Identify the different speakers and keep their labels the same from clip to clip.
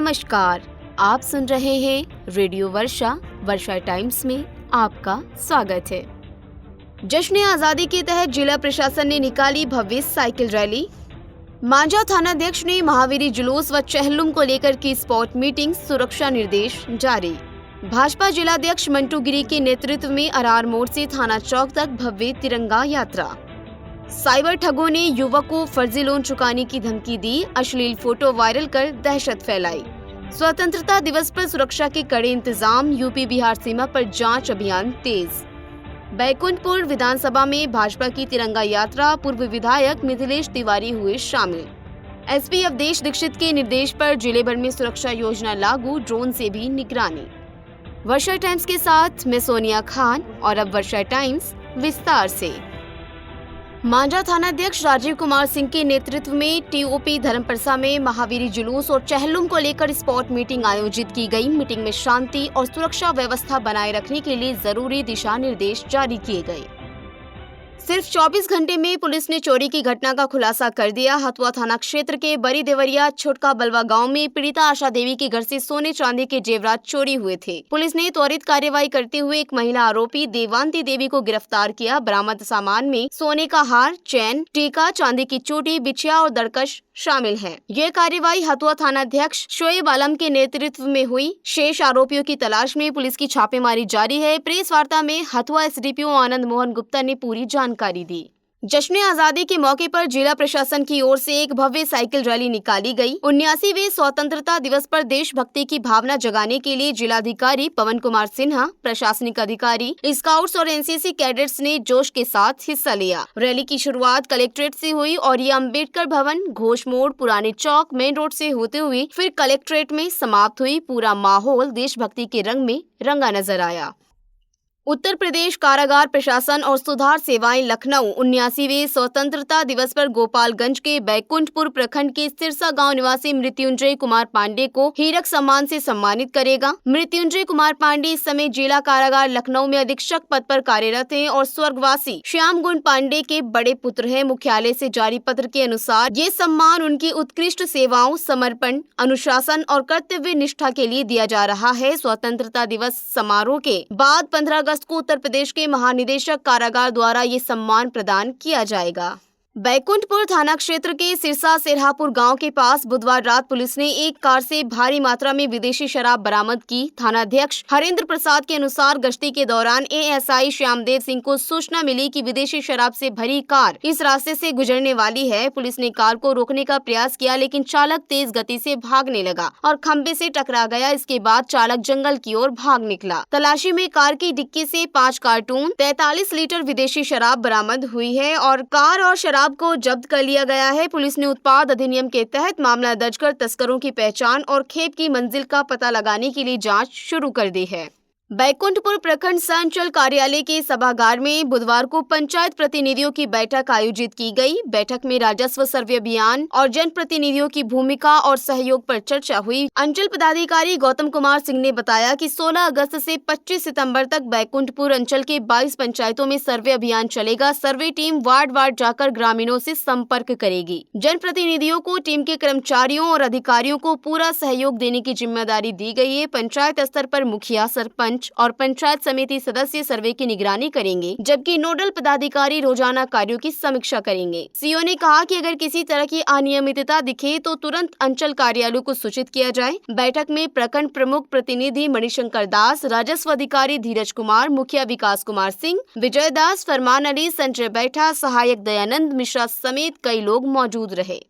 Speaker 1: नमस्कार, आप सुन रहे हैं रेडियो वर्षा। वर्षा टाइम्स में आपका स्वागत है। जश्न आजादी के तहत जिला प्रशासन ने निकाली भव्य साइकिल रैली। मांझा थानाध्यक्ष ने महावीरी जुलूस व चहलुम को लेकर की स्पॉट मीटिंग, सुरक्षा निर्देश जारी। भाजपा जिलाध्यक्ष मंटू गिरी के नेतृत्व में अरार मोड़ से थाना चौक तक भव्य तिरंगा यात्रा। साइबर ठगों ने युवक को फर्जी लोन चुकाने की धमकी दी, अश्लील फोटो वायरल कर दहशत फैलाई। स्वतंत्रता दिवस पर सुरक्षा के कड़े इंतजाम, यूपी बिहार सीमा पर जांच अभियान तेज। बैकुंठपुर विधानसभा में भाजपा की तिरंगा यात्रा, पूर्व विधायक मिथिलेश तिवारी हुए शामिल। एसपी अवधेश दीक्षित के निर्देश पर जिले भर में सुरक्षा योजना लागू, ड्रोन से भी निगरानी। वर्षा टाइम्स के साथ मैं सोनिया खान और अब वर्षा टाइम्स विस्तार से। मांझा थानाध्यक्ष राजीव कुमार सिंह के नेतृत्व में टीओपी धर्मप्रसा में महावीरी जुलूस और चहलुम को लेकर स्पॉट मीटिंग आयोजित की गई। मीटिंग में शांति और सुरक्षा व्यवस्था बनाए रखने के लिए जरूरी दिशा निर्देश जारी किए गए। सिर्फ 24 घंटे में पुलिस ने चोरी की घटना का खुलासा कर दिया। हथुआ थाना क्षेत्र के बड़ी देवरिया छोटका बलवा गांव में पीड़िता आशा देवी के घर से सोने चांदी के जेवरात चोरी हुए थे। पुलिस ने त्वरित कार्यवाही करते हुए एक महिला आरोपी देवांती देवी को गिरफ्तार किया। बरामद सामान में सोने का हार, चैन, टीका, चांदी की चोटी, बिछिया और दरकश शामिल है। यह कार्यवाही हथुआ थानाध्यक्ष शोएब आलम के नेतृत्व में हुई। शेष आरोपियों की तलाश में पुलिस की छापेमारी जारी है। प्रेस वार्ता में हथुआ एसडीपीओ आनंद मोहन गुप्ता ने पूरी जानकारी दी। जश्न आजादी के मौके पर जिला प्रशासन की ओर से एक भव्य साइकिल रैली निकाली गई। 79वें स्वतंत्रता दिवस पर देशभक्ति की भावना जगाने के लिए जिलाधिकारी पवन कुमार सिन्हा, प्रशासनिक अधिकारी, स्काउट्स और एनसीसी कैडेट्स ने जोश के साथ हिस्सा लिया। रैली की शुरुआत कलेक्ट्रेट से हुई और ये अम्बेडकर भवन, घोष मोड़, पुराने चौक, मेन रोड से होते हुए फिर कलेक्ट्रेट में समाप्त हुई। पूरा माहौल देशभक्ति के रंग में रंगा नजर आया। उत्तर प्रदेश कारागार प्रशासन और सुधार सेवाएं लखनऊ 79वें स्वतंत्रता दिवस पर गोपालगंज के बैकुंठपुर प्रखंड के सिरसा गांव निवासी मृत्युंजय कुमार पांडे को हीरक सम्मान से सम्मानित करेगा। मृत्युंजय कुमार पांडे इस समय जिला कारागार लखनऊ में अधीक्षक पद पर कार्यरत हैं और स्वर्गवासी श्याम गुण पांडे के बड़े पुत्र हैं। मुख्यालय से जारी पत्र के अनुसार ये सम्मान उनकी उत्कृष्ट सेवाओं, समर्पण, अनुशासन और कर्तव्य निष्ठा के लिए दिया जा रहा है। स्वतंत्रता दिवस समारोह के बाद 15 अगस्त को उत्तर प्रदेश के महानिदेशक कारागार द्वारा ये सम्मान प्रदान किया जाएगा। बैकुंठपुर थाना क्षेत्र के सिरसा सेरहापुर गांव के पास बुधवार रात पुलिस ने एक कार से भारी मात्रा में विदेशी शराब बरामद की। थानाध्यक्ष हरेंद्र प्रसाद के अनुसार गश्ती के दौरान एएसआई श्यामदेव सिंह को सूचना मिली कि विदेशी शराब से भरी कार इस रास्ते से गुजरने वाली है। पुलिस ने कार को रोकने का प्रयास किया, लेकिन चालक तेज गति से भागने लगा और खंबे से टकरा गया। इसके बाद चालक जंगल की ओर भाग निकला। तलाशी में कार की डिक्की से 5 कार्टून 43 लीटर विदेशी शराब बरामद हुई है और कार और शराब को जब्त कर लिया गया है। पुलिस ने उत्पाद अधिनियम के तहत मामला दर्ज कर तस्करों की पहचान और खेप की मंजिल का पता लगाने के लिए जांच शुरू कर दी है। बैकुंठपुर प्रखंड संचल कार्यालय के सभागार में बुधवार को पंचायत प्रतिनिधियों की बैठक आयोजित की गई। बैठक में राजस्व सर्वे अभियान और जनप्रतिनिधियों की भूमिका और सहयोग पर चर्चा हुई। अंचल पदाधिकारी गौतम कुमार सिंह ने बताया कि 16 अगस्त से 25 सितंबर तक बैकुंठपुर अंचल के 22 पंचायतों में सर्वे अभियान चलेगा। सर्वे टीम वार्ड वार्ड जाकर ग्रामीणों से संपर्क करेगी। जनप्रतिनिधियों को टीम के कर्मचारियों और अधिकारियों को पूरा सहयोग देने की जिम्मेदारी दी गई है। पंचायत स्तर पर मुखिया, सरपंच और पंचायत समिति सदस्य सर्वे की निगरानी करेंगे, जबकि नोडल पदाधिकारी रोजाना कार्यों की समीक्षा करेंगे। सीओ ने कहा कि अगर किसी तरह की अनियमितता दिखे तो तुरंत अंचल कार्यालय को सूचित किया जाए। बैठक में प्रखंड प्रमुख प्रतिनिधि मणिशंकर दास, राजस्व अधिकारी धीरज कुमार, मुखिया विकास कुमार सिंह, विजय दास, फरमान अली, संजय बैठा, सहायक दयानंद मिश्रा समेत कई लोग मौजूद रहे।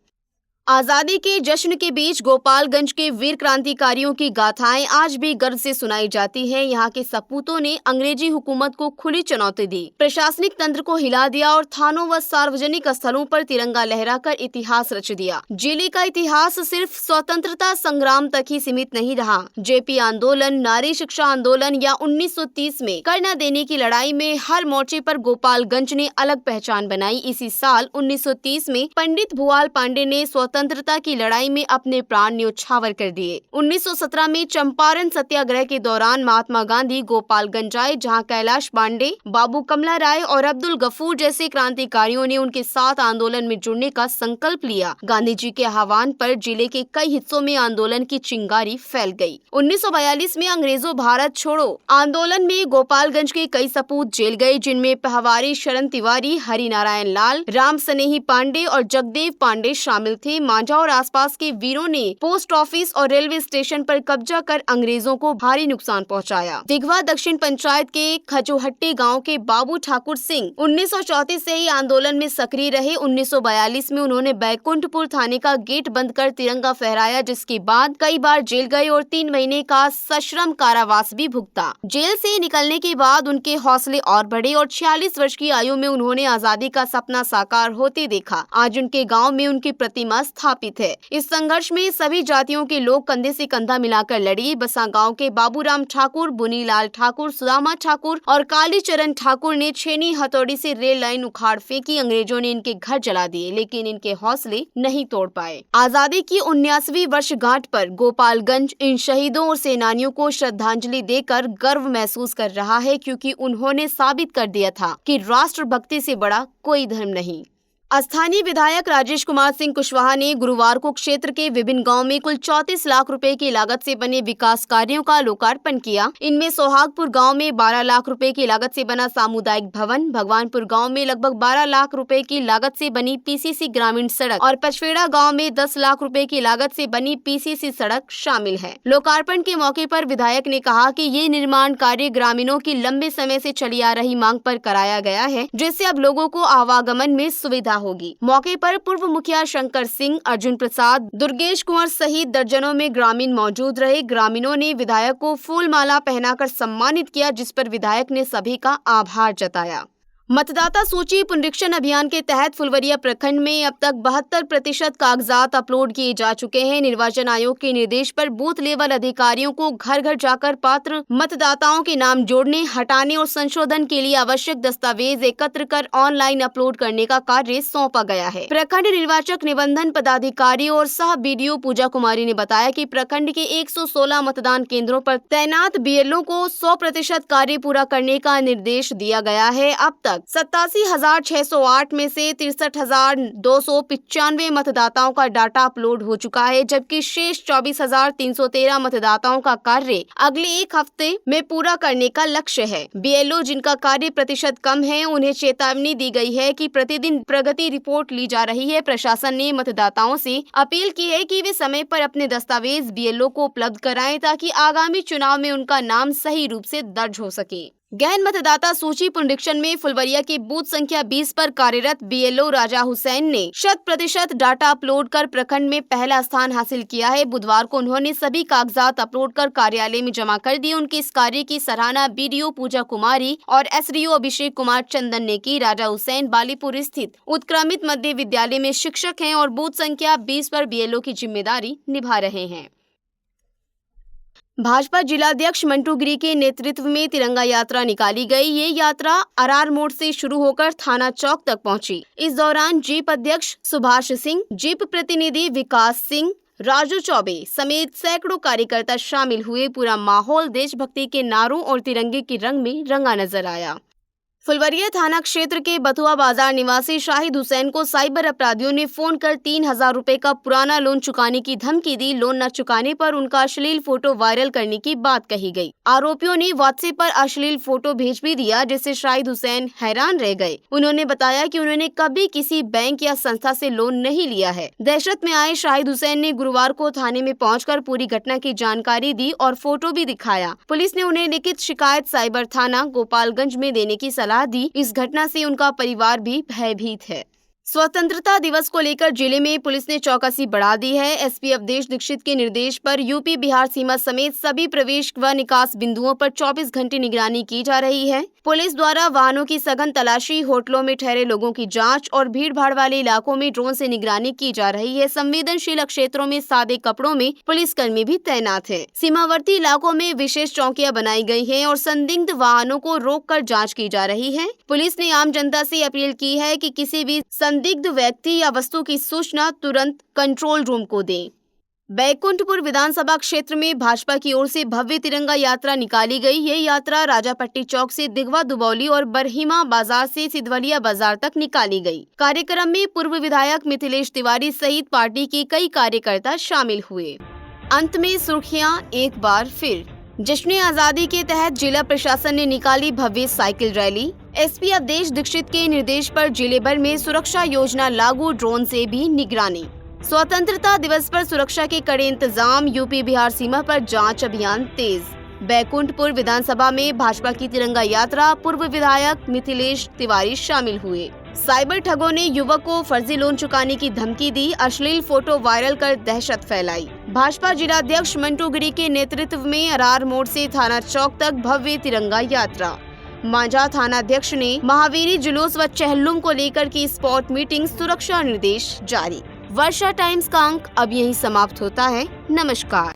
Speaker 1: आजादी के जश्न के बीच गोपालगंज के वीर क्रांतिकारियों की गाथाएं आज भी गर्व से सुनाई जाती हैं। यहाँ के सपूतों ने अंग्रेजी हुकूमत को खुली चुनौती दी, प्रशासनिक तंत्र को हिला दिया और थानों व सार्वजनिक स्थलों पर तिरंगा लहराकर इतिहास रच दिया। जिले का इतिहास सिर्फ स्वतंत्रता संग्राम तक ही सीमित नहीं रहा। जेपी आंदोलन, नारी शिक्षा आंदोलन या 1930 में कर न देने की लड़ाई में हर मोर्चे पर गोपालगंज ने अलग पहचान बनाई। इसी साल 1930 में पंडित भुआल पांडे ने स्वतंत्र स्वतंत्रता की लड़ाई में अपने प्राण न्योछावर कर दिए। 1917 में चंपारण सत्याग्रह के दौरान महात्मा गांधी गोपालगंज आए, जहां कैलाश पांडे, बाबू कमला राय और अब्दुल गफूर जैसे क्रांतिकारियों ने उनके साथ आंदोलन में जुड़ने का संकल्प लिया। गांधी जी के आह्वान पर जिले के कई हिस्सों में आंदोलन की चिंगारी फैल गई। 1942 में अंग्रेजों भारत छोड़ो आंदोलन में गोपालगंज के कई सपूत जेल गए, जिनमें पहवारी शरण तिवारी, हरि नारायण लाल, राम स्नेही पांडे और जगदेव पांडे शामिल थे। मांझा और आसपास के वीरों ने पोस्ट ऑफिस और रेलवे स्टेशन पर कब्जा कर अंग्रेजों को भारी नुकसान पहुंचाया। दिघवा दक्षिण पंचायत के खजोहट्टी गांव के बाबू ठाकुर सिंह 1934 से ही आंदोलन में सक्रिय रहे। 1942 में उन्होंने बैकुंठपुर थाने का गेट बंद कर तिरंगा फहराया, जिसके बाद कई बार जेल गए और 3 महीने का सश्रम कारावास भी भुगता। जेल से निकलने के बाद उनके हौसले और बढ़े और 46 वर्ष की आयु में उन्होंने आजादी का सपना साकार होते देखा। आज उनके गांव में उनकी प्रतिमा स्थापित है। इस संघर्ष में सभी जातियों के लोग कंधे से कंधा मिलाकर लड़े। बसा गांव के बाबूराम ठाकुर, बुनीलाल ठाकुर, सुदामा ठाकुर और कालीचरण ठाकुर ने छेनी हथौड़ी से रेल लाइन उखाड़ फेंकी। अंग्रेजों ने इनके घर जला दिए, लेकिन इनके हौसले नहीं तोड़ पाए। आजादी की 79वीं वर्षगांठ पर गोपालगंज इन शहीदों और सेनानियों को श्रद्धांजलि देकर गर्व महसूस कर रहा है, क्योंकि उन्होंने साबित कर दिया था कि राष्ट्रभक्ति से बड़ा कोई धर्म नहीं। स्थानीय विधायक राजेश कुमार सिंह कुशवाहा ने गुरुवार को क्षेत्र के विभिन्न गांव में कुल 34 लाख रुपए की लागत से बने विकास कार्यों का लोकार्पण किया। इनमें सोहागपुर गांव में 12 लाख रुपए की लागत से बना सामुदायिक भवन, भगवानपुर गांव में लगभग 12 लाख रुपए की लागत से बनी पीसीसी ग्रामीण सड़क और पचफेड़ा गाँव में 10 लाख रुपए की लागत से बनी पीसीसी सड़क शामिल है। लोकार्पण के मौके पर विधायक ने कहा कि ये निर्माण कार्य ग्रामीणों की लंबे समय से चली आ रही मांग पर कराया गया है, जिससे अब लोगों को आवागमन में सुविधा होगी। मौके पर पूर्व मुखिया शंकर सिंह, अर्जुन प्रसाद, दुर्गेश कुंवर सहित दर्जनों में ग्रामीण मौजूद रहे। ग्रामीणों ने विधायक को फूल माला पहनाकर सम्मानित किया, जिस पर विधायक ने सभी का आभार जताया। मतदाता सूची पुनरीक्षण अभियान के तहत फुलवरिया प्रखंड में अब तक 72% कागजात अपलोड किए जा चुके हैं। निर्वाचन आयोग के निर्देश पर बूथ लेवल अधिकारियों को घर घर जाकर पात्र मतदाताओं के नाम जोड़ने, हटाने और संशोधन के लिए आवश्यक दस्तावेज एकत्र कर ऑनलाइन अपलोड करने का कार्य सौंपा गया है। प्रखंड निर्वाचक निबंधन पदाधिकारी और सह BDO पूजा कुमारी ने बताया कि प्रखंड के 116 मतदान केंद्रों पर तैनात BLO को 100% कार्य पूरा करने का निर्देश दिया गया है। अब तक 87,608 में से 63,295 मतदाताओं का डाटा अपलोड हो चुका है, जबकि शेष 24,313 मतदाताओं का कार्य अगले 1 हफ्ते में पूरा करने का लक्ष्य है। BLO जिनका कार्य प्रतिशत कम है, उन्हें चेतावनी दी गई है कि प्रतिदिन प्रगति रिपोर्ट ली जा रही है। प्रशासन ने मतदाताओं से अपील की है कि वे समय पर अपने दस्तावेज BLO को उपलब्ध कराएं, ताकि आगामी चुनाव में उनका नाम सही रूप से दर्ज हो सके। गहन मतदाता सूची पुनरीक्षण में फुलवरिया के बूथ संख्या 20 पर कार्यरत BLO राजा हुसैन ने 100% डाटा अपलोड कर प्रखंड में पहला स्थान हासिल किया है। बुधवार को उन्होंने सभी कागजात अपलोड कर कार्यालय में जमा कर दिए। उनके इस कार्य की सराहना BDO पूजा कुमारी और SDO अभिषेक कुमार चंदन ने की। राजा हुसैन बालीपुर स्थित उत्क्रमित मध्य विद्यालय में शिक्षक हैं और बूथ संख्या 20 पर BLO की जिम्मेदारी निभा रहे हैं। भाजपा जिलाध्यक्ष मंटू गिरी के नेतृत्व में तिरंगा यात्रा निकाली गई। ये यात्रा अरार मोड़ से शुरू होकर थाना चौक तक पहुंची। इस दौरान जीप अध्यक्ष सुभाष सिंह, जीप प्रतिनिधि विकास सिंह, राजू चौबे समेत सैकड़ों कार्यकर्ता शामिल हुए। पूरा माहौल देशभक्ति के नारों और तिरंगे के रंग में रंगा नजर आया। फुलवरिया थाना क्षेत्र के बथुआ बाजार निवासी शाहिद हुसैन को साइबर अपराधियों ने फोन कर 3,000 रुपए का पुराना लोन चुकाने की धमकी दी। लोन न चुकाने पर उनका अश्लील फोटो वायरल करने की बात कही गई। आरोपियों ने व्हाट्सएप पर अश्लील फोटो भेज भी दिया, जिससे शाहिद हुसैन हैरान रह गए। उन्होंने बताया कि उन्होंने कभी किसी बैंक या संस्था से लोन नहीं लिया है। दहशत में आए शाहिद हुसैन ने गुरुवार को थाने में पहुंचकर पूरी घटना की जानकारी दी और फोटो भी दिखाया। पुलिस ने उन्हें लिखित शिकायत साइबर थाना गोपालगंज में देने की सलाह दी। इस घटना से उनका परिवार भी भयभीत है। स्वतंत्रता दिवस को लेकर जिले में पुलिस ने चौकसी बढ़ा दी है। SP अवधेश दीक्षित के निर्देश पर यूपी बिहार सीमा समेत सभी प्रवेश व निकास बिंदुओं पर 24 घंटे निगरानी की जा रही है। पुलिस द्वारा वाहनों की सघन तलाशी, होटलों में ठहरे लोगों की जांच और भीड़ भाड़ वाले इलाकों में ड्रोन से निगरानी की जा रही है। संवेदनशील क्षेत्रों में सादे कपड़ों में पुलिसकर्मी भी तैनात हैं। सीमावर्ती इलाकों में विशेष चौकियां बनाई गई हैं और संदिग्ध वाहनों को रोककर जांच की जा रही है। पुलिस ने आम जनता से अपील की है कि किसी भी संदिग्ध व्यक्ति या वस्तु की सूचना तुरंत कंट्रोल रूम को दें। बैकुंठपुर विधानसभा क्षेत्र में भाजपा की ओर से भव्य तिरंगा यात्रा निकाली गई। ये यात्रा राजापट्टी चौक से दिगवा दुबौली और बरहिमा बाजार से सिद्धवलिया बाजार तक निकाली गई। कार्यक्रम में पूर्व विधायक मिथिलेश तिवारी सहित पार्टी के कई कार्यकर्ता शामिल हुए। अंत में सुर्खियां एक बार फिर। जश्न आजादी के तहत जिला प्रशासन ने निकाली भव्य cycle rally. SP Awadhesh Dixit के निर्देश पर जिले भर में सुरक्षा योजना लागू, ड्रोन से भी निगरानी। स्वतंत्रता दिवस पर सुरक्षा के कड़े इंतजाम, यूपी बिहार सीमा पर जांच अभियान तेज। बैकुंठपुर विधानसभा में भाजपा की तिरंगा यात्रा, पूर्व विधायक मिथिलेश तिवारी शामिल हुए। साइबर ठगों ने युवक को फर्जी लोन चुकाने की धमकी दी, अश्लील फोटो वायरल कर दहशत फैलाई। भाजपा जिलाध्यक्ष मंटू गिरी के नेतृत्व में अरार मोड़ से थाना चौक तक भव्य तिरंगा यात्रा। मांझा थानाध्यक्ष ने महावीरी जुलूस व चहल्लुम को लेकर की स्पॉट मीटिंग, सुरक्षा निर्देश जारी। वर्षा टाइम्स का अंक अब यहीं समाप्त होता है। नमस्कार।